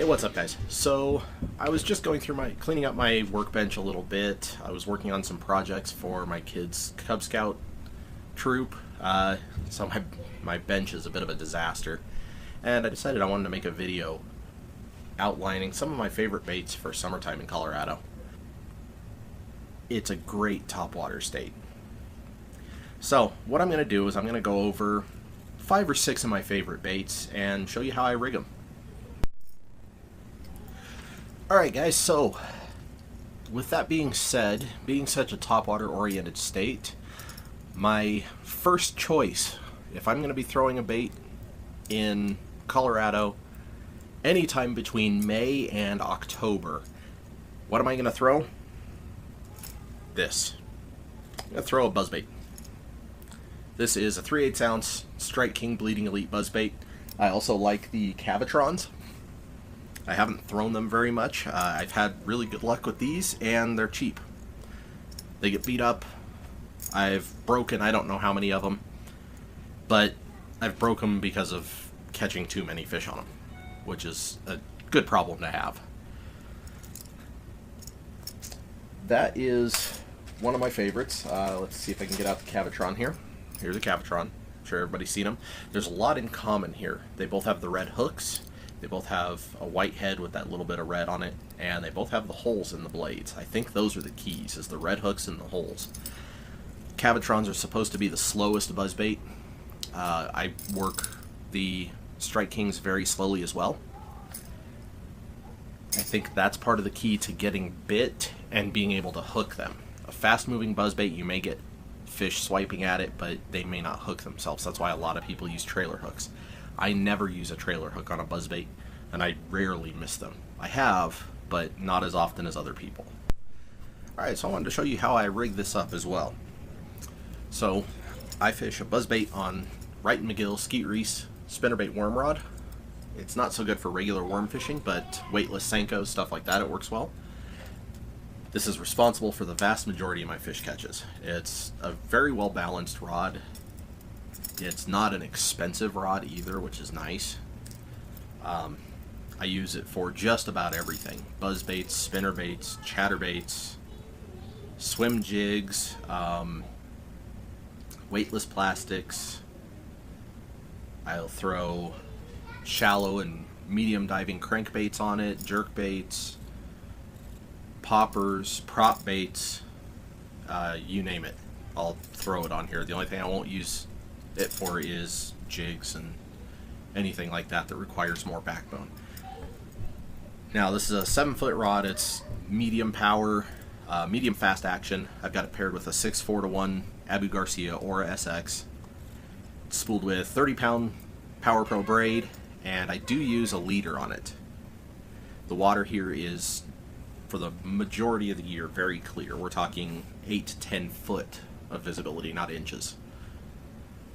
Hey, what's up, guys? So, I was just going through cleaning up my workbench a little bit. I was working on some projects for my kids' Cub Scout troop. So my bench is a bit of a disaster. And I decided I wanted to make a video outlining some of my favorite baits for summertime in Colorado. It's a great topwater state. So, what I'm going to do is I'm going to go over 5 or 6 of my favorite baits and show you how I rig them. Alright guys, so with that being said, being such a topwater oriented state, my first choice, if I'm going to be throwing a bait in Colorado anytime between May and October, what am I going to throw? This. I'm going to throw a buzzbait. This is a 3/8 ounce Strike King Bleeding Elite buzzbait. I also like the Cavitrons. I haven't thrown them very much. I've had really good luck with these, and they're cheap. They get beat up. I've broken I don't know how many of them, but I've broke them because of catching too many fish on them, which is a good problem to have. That is one of my favorites. Let's see if I can get out the Cavitron here. Here's a Cavitron. I'm sure everybody's seen them. There's a lot in common here. They both have the red hooks. They both have a white head with that little bit of red on it, and they both have the holes in the blades. I think those are the keys, is the red hooks and the holes. Cavitrons are supposed to be the slowest buzzbait. I work the Strike Kings very slowly as well. I think that's part of the key to getting bit and being able to hook them. A fast-moving buzzbait, you may get fish swiping at it, but they may not hook themselves. That's why a lot of people use trailer hooks. I never use a trailer hook on a buzzbait, and I rarely miss them. I have, but not as often as other people. Alright, so I wanted to show you how I rig this up as well. So, I fish a buzzbait on Wright & McGill Skeet Reese spinnerbait worm rod. It's not so good for regular worm fishing, but weightless Senkos, stuff like that, it works well. This is responsible for the vast majority of my fish catches. It's a very well balanced rod. It's not an expensive rod either, which is nice. I use it for just about everything. Buzzbaits, spinnerbaits, chatterbaits, swim jigs, weightless plastics. I'll throw shallow and medium diving crankbaits on it, jerkbaits, poppers, prop baits, you name it. I'll throw it on here. The only thing I won't use it for is jigs and anything like that that requires more backbone. Now this is a 7-foot rod. It's medium power, medium fast action. I've got it paired with a 6/4-to-1 Abu Garcia Aura SX. It's spooled with 30-pound Power Pro braid, and I do use a leader on it. The water here is, for the majority of the year, very clear. We're talking 8 to 10 foot of visibility, not inches.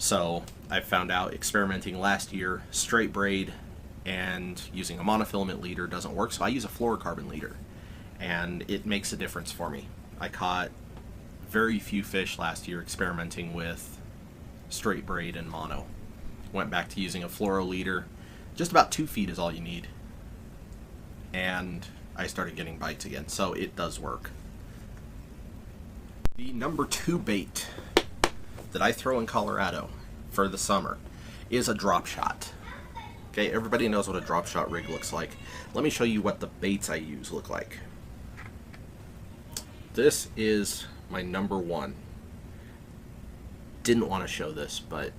So I found out experimenting last year, straight braid and using a monofilament leader doesn't work, so I use a fluorocarbon leader, and it makes a difference for me. I caught very few fish last year experimenting with straight braid and mono. Went back to using a fluoro leader. Just about 2 feet is all you need, and I started getting bites again, so it does work. The number 2 bait that I throw in Colorado for the summer is a drop shot. Okay, everybody knows what a drop shot rig looks like. Let me show you what the baits I use look like. This is my number 1. Didn't want to show this, but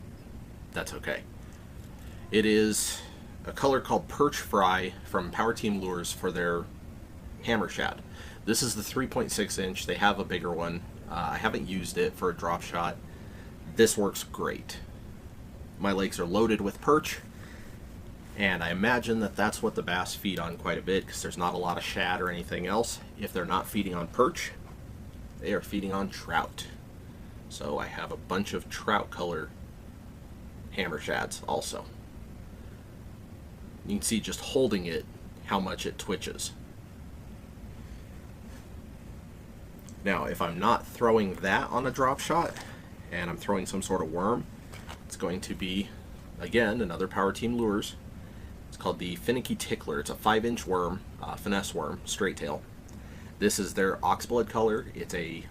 that's okay. It is a color called Perch Fry from Power Team Lures for their hammer shad. This is the 3.6 inch. They have a bigger one. I haven't used it for a drop shot. This works great. My lakes are loaded with perch, and I imagine that that's what the bass feed on quite a bit, because there's not a lot of shad or anything else. If they're not feeding on perch, they are feeding on trout. So I have a bunch of trout color hammer shads also. You can see just holding it how much it twitches. Now, if I'm not throwing that on a drop shot, and I'm throwing some sort of worm, it's going to be, again, another Power Team Lures It's called the Finicky Tickler. It's a 5-inch worm, finesse worm, straight tail. This is their oxblood color. It's a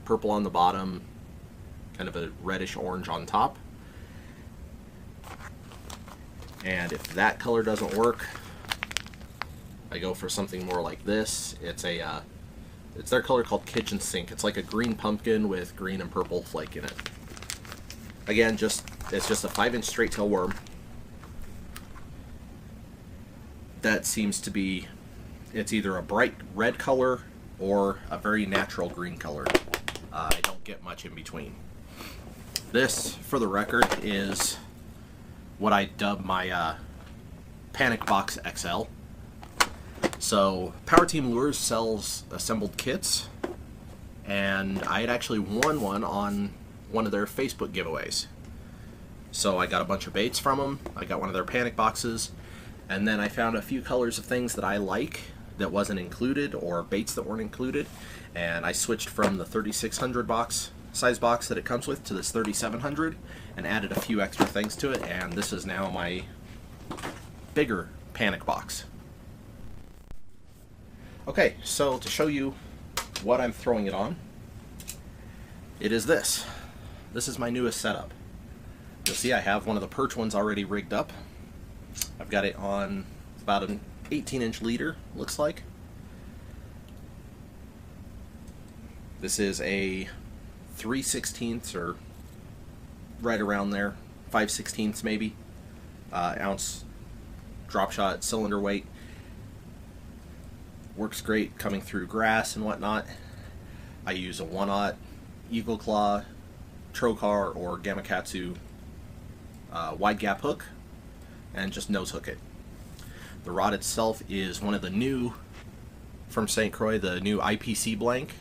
purple on the bottom, kind of a reddish orange on top. And if that color doesn't work, I go for something more like this. It's their color called Kitchen Sink. It's like a green pumpkin with green and purple flake in it. Again, it's just a 5-inch straight tail worm. That seems to be, it's either a bright red color or a very natural green color. I don't get much in between. This, for the record, is what I dub my Panic Box XL. So Power Team Lures sells assembled kits, and I had actually won one on one of their Facebook giveaways. So I got a bunch of baits from them, I got one of their panic boxes, and then I found a few colors of things that I like that wasn't included, or baits that weren't included, and I switched from the 3600 size box that it comes with to this 3700 and added a few extra things to it, and this is now my bigger panic box. Okay, so to show you what I'm throwing it on, it is this. This is my newest setup. You'll see I have one of the perch ones already rigged up. I've got it on about an 18-inch leader, looks like. This is a 3/16 or right around there, 5/16 maybe, ounce drop shot cylinder weight. Works great coming through grass and whatnot. I use a 1/0 Eagle Claw, Trocar, or Gamakatsu wide gap hook, and just nose hook it. The rod itself is one of the new, from St. Croix, the new IPC blank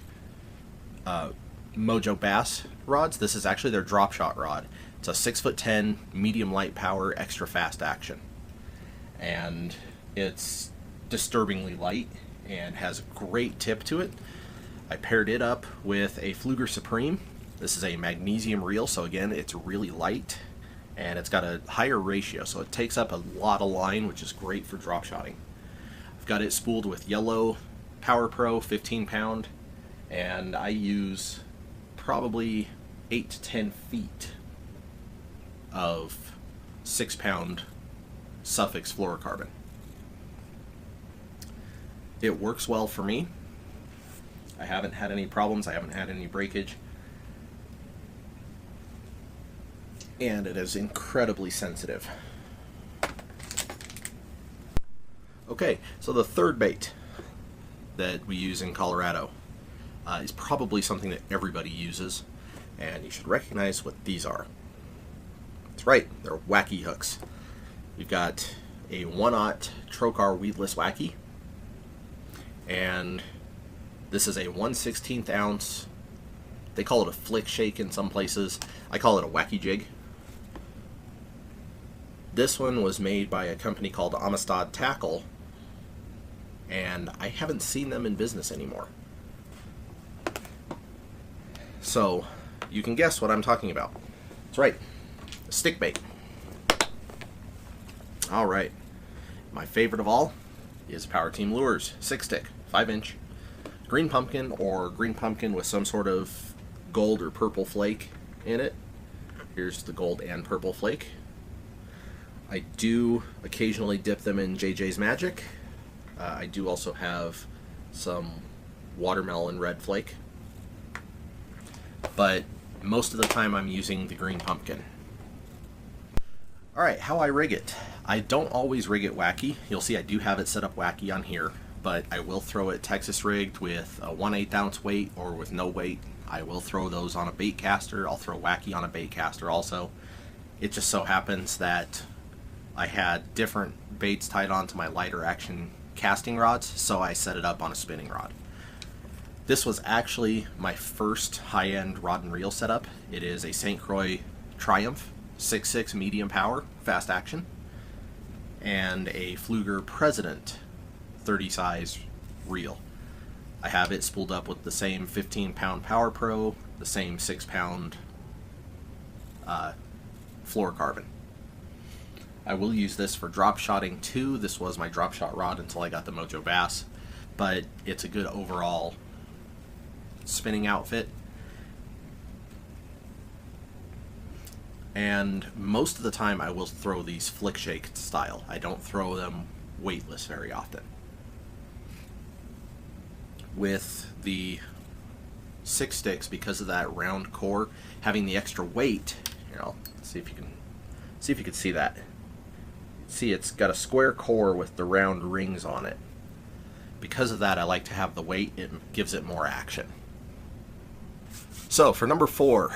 Mojo Bass rods. This is actually their drop shot rod. It's a 6'10", medium light power, extra fast action, and it's disturbingly light and has a great tip to it. I paired it up with a Pflueger Supreme. This is a magnesium reel, so again, it's really light, and it's got a higher ratio, so it takes up a lot of line, which is great for drop shotting. I've got it spooled with yellow Power Pro 15-pound, and I use probably 8 to 10 feet of 6-pound Suffix fluorocarbon. It works well for me. I haven't had any problems, I haven't had any breakage, and it is incredibly sensitive. Okay, so the third bait that we use in Colorado is probably something that everybody uses, and you should recognize what these are. That's right, they're wacky hooks. We've got a 1/0 Trocar weedless wacky, and this is a 1/16 ounce. They call it a flick shake in some places. I call it a wacky jig. This one was made by a company called Amistad Tackle, and I haven't seen them in business anymore. So you can guess what I'm talking about. That's right, a stick bait. All right, my favorite of all is Power Team Lures 6-stick, 5-inch, green pumpkin, or green pumpkin with some sort of gold or purple flake in it. Here's the gold and purple flake. I do occasionally dip them in JJ's Magic. I do also have some watermelon red flake, but most of the time I'm using the green pumpkin. Alright, how I rig it. I don't always rig it wacky. You'll see I do have it set up wacky on here, but I will throw it Texas rigged with a 1/8 ounce weight or with no weight. I will throw those on a bait caster. I'll throw wacky on a bait caster also. It just so happens that I had different baits tied onto my lighter action casting rods, so I set it up on a spinning rod. This was actually my first high-end rod and reel setup. It is a St. Croix Triumph 6.6 medium power fast action and a Pflueger President 30 size reel. I have it spooled up with the same 15-pound Power Pro, the same 6-pound fluorocarbon. I will use this for drop shotting too. This was my drop shot rod until I got the Mojo Bass, but it's a good overall spinning outfit. And most of the time I will throw these flick shake style. I don't throw them weightless very often. With the 6 sticks, because of that round core, having the extra weight, let's see if you can see that. See, it's got a square core with the round rings on it. Because of that, I like to have the weight. It gives it more action. So for number 4,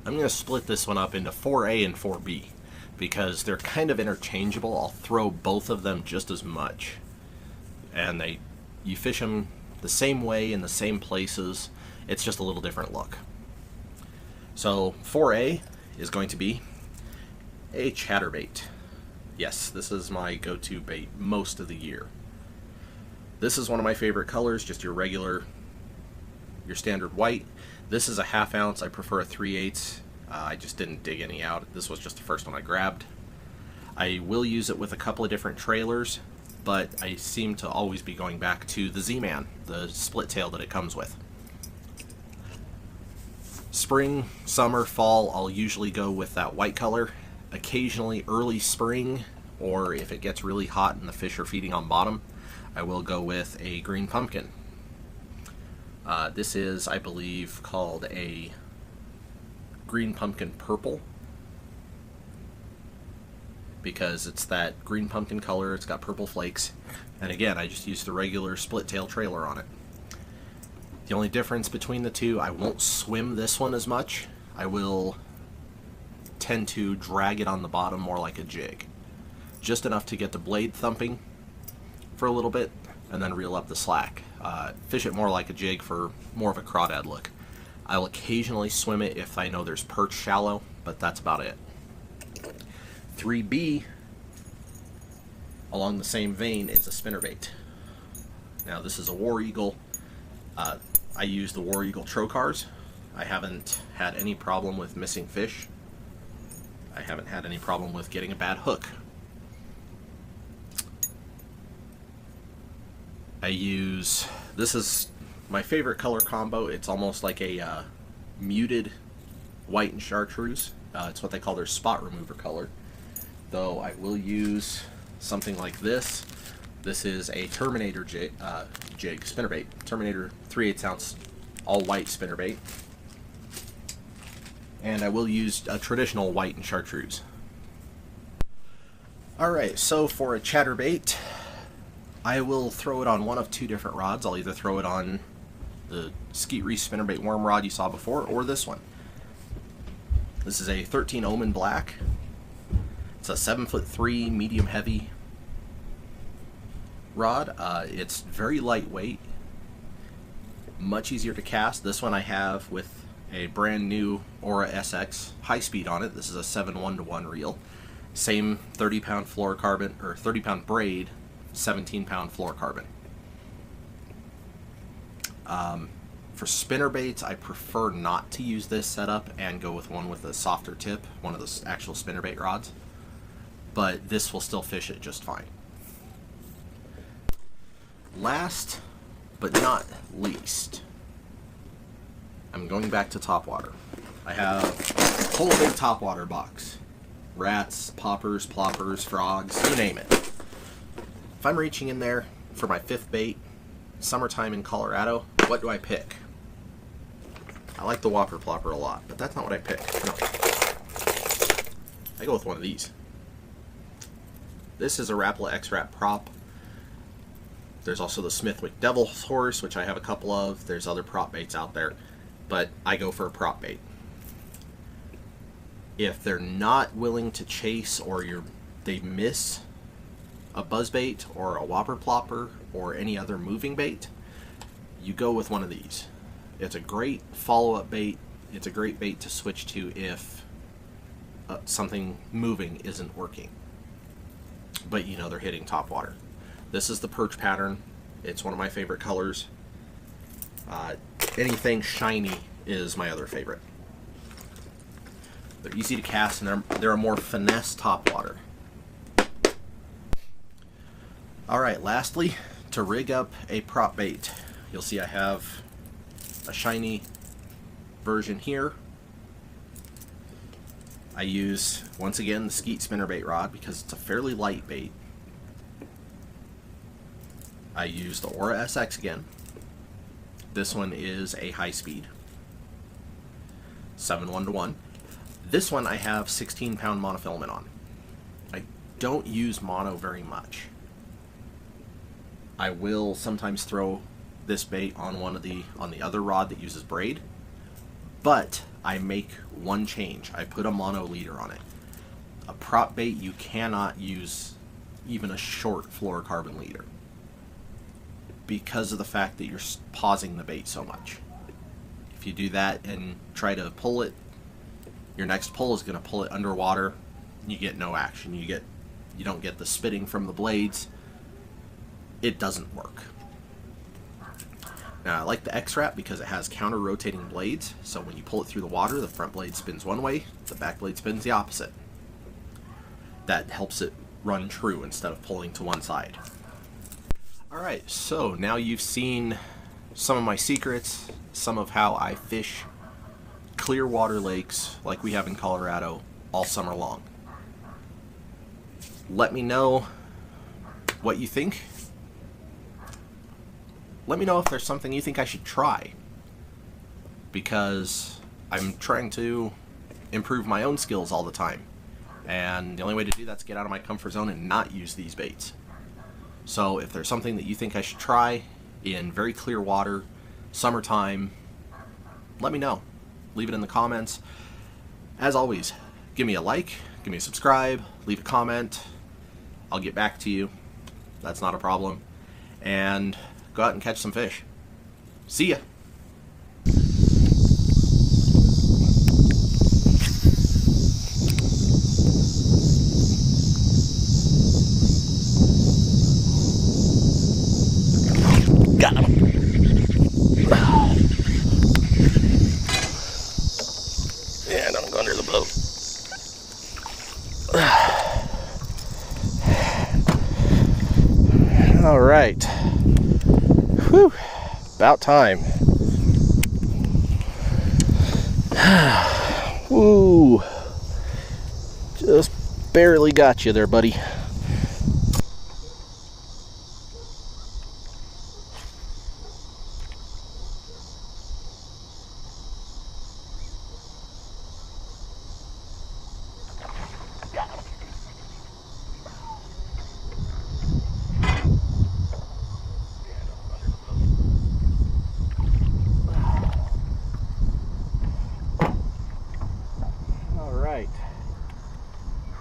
I'm going to split this one up into 4A and 4B because they're kind of interchangeable. I'll throw both of them just as much, and you fish them the same way in the same places. It's just a little different look. So 4A is going to be a chatterbait. Yes, this is my go-to bait most of the year. This is one of my favorite colors, just your standard white. This is a 1/2 ounce. I prefer a 3/8. I just didn't dig any out. This was just the first one I grabbed. I will use it with a couple of different trailers, but I seem to always be going back to the Z-Man, the split tail that it comes with. Spring, summer, fall, I'll usually go with that white color. Occasionally early spring, or if it gets really hot and the fish are feeding on bottom, I will go with a green pumpkin. This is, I believe, called a green pumpkin purple, because it's that green pumpkin color. It's got purple flakes, and again, I just used the regular split tail trailer on it. The only difference between the two, I won't swim this one as much. I will tend to drag it on the bottom more like a jig, just enough to get the blade thumping for a little bit and then reel up the slack. Fish it more like a jig for more of a crawdad look. I'll occasionally swim it if I know there's perch shallow, but that's about it. 3B, along the same vein, is a spinnerbait. Now this is a War Eagle. I use the War Eagle Trocars. I haven't had any problem with missing fish. I haven't had any problem with getting a bad hook. This is my favorite color combo. It's almost like a muted white and chartreuse. It's what they call their spot remover color. Though I will use something like this. This is a Terminator jig spinnerbait. Terminator 3/8 ounce all white spinnerbait. And I will use a traditional white and chartreuse. Alright, so for a chatterbait, I will throw it on one of 2 different rods. I'll either throw it on the Skeet Reese spinnerbait worm rod you saw before, or this one. This is a 13 Omen Black. It's a 7'3" medium heavy rod. It's very lightweight, much easier to cast. This one I have with a brand new Aura SX high speed on it. This is a 7-1-1 reel. Same 30-pound fluorocarbon, or 30-pound braid, 17-pound fluorocarbon. For spinnerbaits, I prefer not to use this setup and go with one with a softer tip, one of the actual spinnerbait rods. But this will still fish it just fine. Last but not least, I'm going back to topwater. I have a whole big topwater box. Rats, poppers, ploppers, frogs, you name it. If I'm reaching in there for my 5th bait, summertime in Colorado, what do I pick? I like the Whopper Plopper a lot, but that's not what I pick. No. I go with one of these. This is a Rapala X-Rap prop. There's also the Smithwick Devil's Horse, which I have a couple of. There's other prop baits out there, but I go for a prop bait. If they're not willing to chase, or they miss a buzzbait or a Whopper Plopper or any other moving bait, you go with one of these. It's a great follow-up bait. It's a great bait to switch to if something moving isn't working, but you know they're hitting topwater. This is the perch pattern. It's one of my favorite colors. Anything shiny is my other favorite. They're easy to cast, and they're a more finesse topwater. Alright, lastly, to rig up a prop bait, you'll see I have a shiny version here. I use, once again, the Skeet spinnerbait rod because it's a fairly light bait. I use the Aura SX again. This one is a high speed, 7-1-1. This one I have 16-pound monofilament on. I don't use mono very much. I will sometimes throw this bait on on the other rod that uses braid, but I make one change. I put a mono leader on it. A prop bait, you cannot use even a short fluorocarbon leader because of the fact that you're pausing the bait so much. If you do that and try to pull it, your next pull is going to pull it underwater. You get no action. You don't get the spitting from the blades. It doesn't work. Now I like the X-Wrap because it has counter-rotating blades, so when you pull it through the water, the front blade spins one way, the back blade spins the opposite. That helps it run true instead of pulling to one side. Alright, so now you've seen some of my secrets, some of how I fish clear water lakes like we have in Colorado all summer long. Let me know what you think. Let me know if there's something you think I should try, because I'm trying to improve my own skills all the time, and the only way to do that is get out of my comfort zone and not use these baits. So if there's something that you think I should try in very clear water, summertime, let me know. Leave it in the comments. As always, give me a like, give me a subscribe, leave a comment. I'll get back to you. That's not a problem. And go out and catch some fish. See ya! Got him! Yeah, don't go under the boat. All right. Whew. About time. Ooh. Just barely got you there, buddy.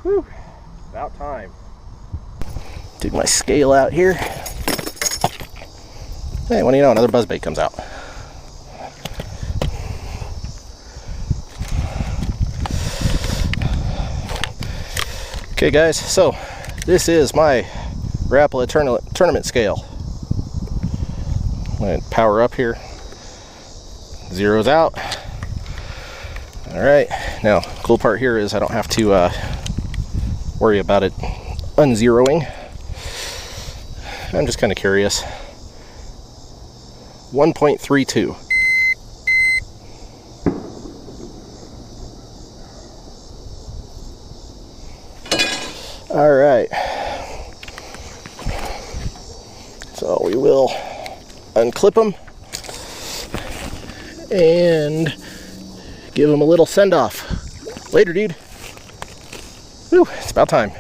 Whew, about time. Dig my scale out here. Hey, what do you know, another buzzbait comes out. Okay guys, so this is my Rapala tournament scale. I'm going to power up here. Zeroes out. Alright, now cool part here is I don't have to worry about it unzeroing. I'm just kind of curious. 1.32. All right. So we will unclip them and give them a little send-off. Later, dude. Whew, it's about time.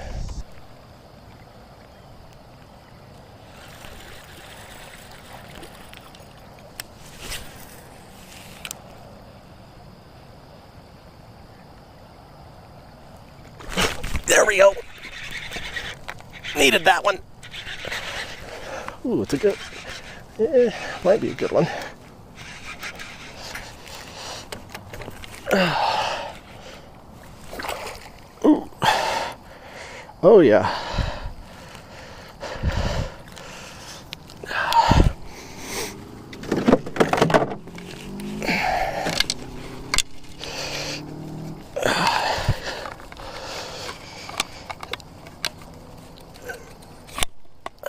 There we go. Needed that one. Ooh, it's a good, might be a good one. Ooh. Oh yeah.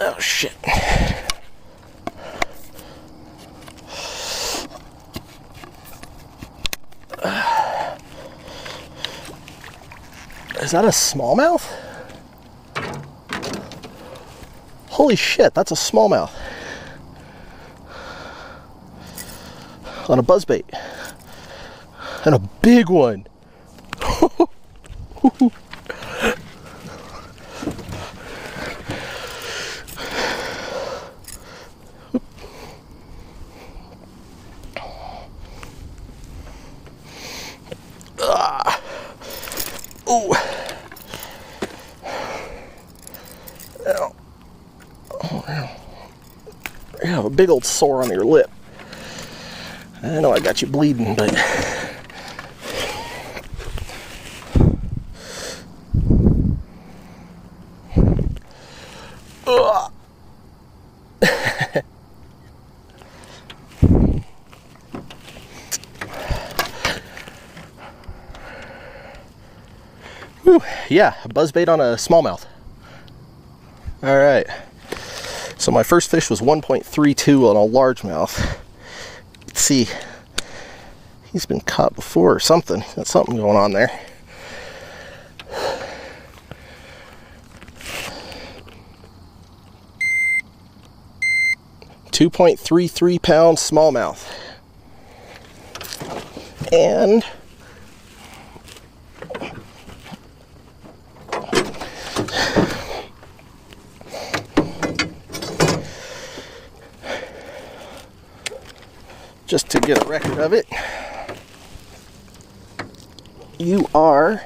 Oh, Is that a smallmouth? Holy shit, that's a smallmouth. On a buzzbait. And a big one. Oh. You have a big old sore on your lip. I know I got you bleeding, but whew, yeah, a buzzbait on a smallmouth. All right. So my first fish was 1.32 on a largemouth. Let's see. He's been caught before or something. Got something going on there. .33 pound smallmouth. And just to get a record of it, you are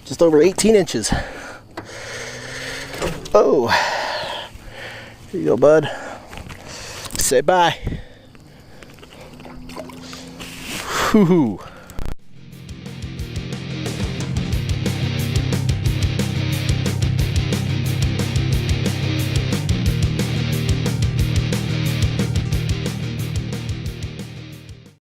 just over 18 inches. Oh. Here you go, bud. Say bye. Whew.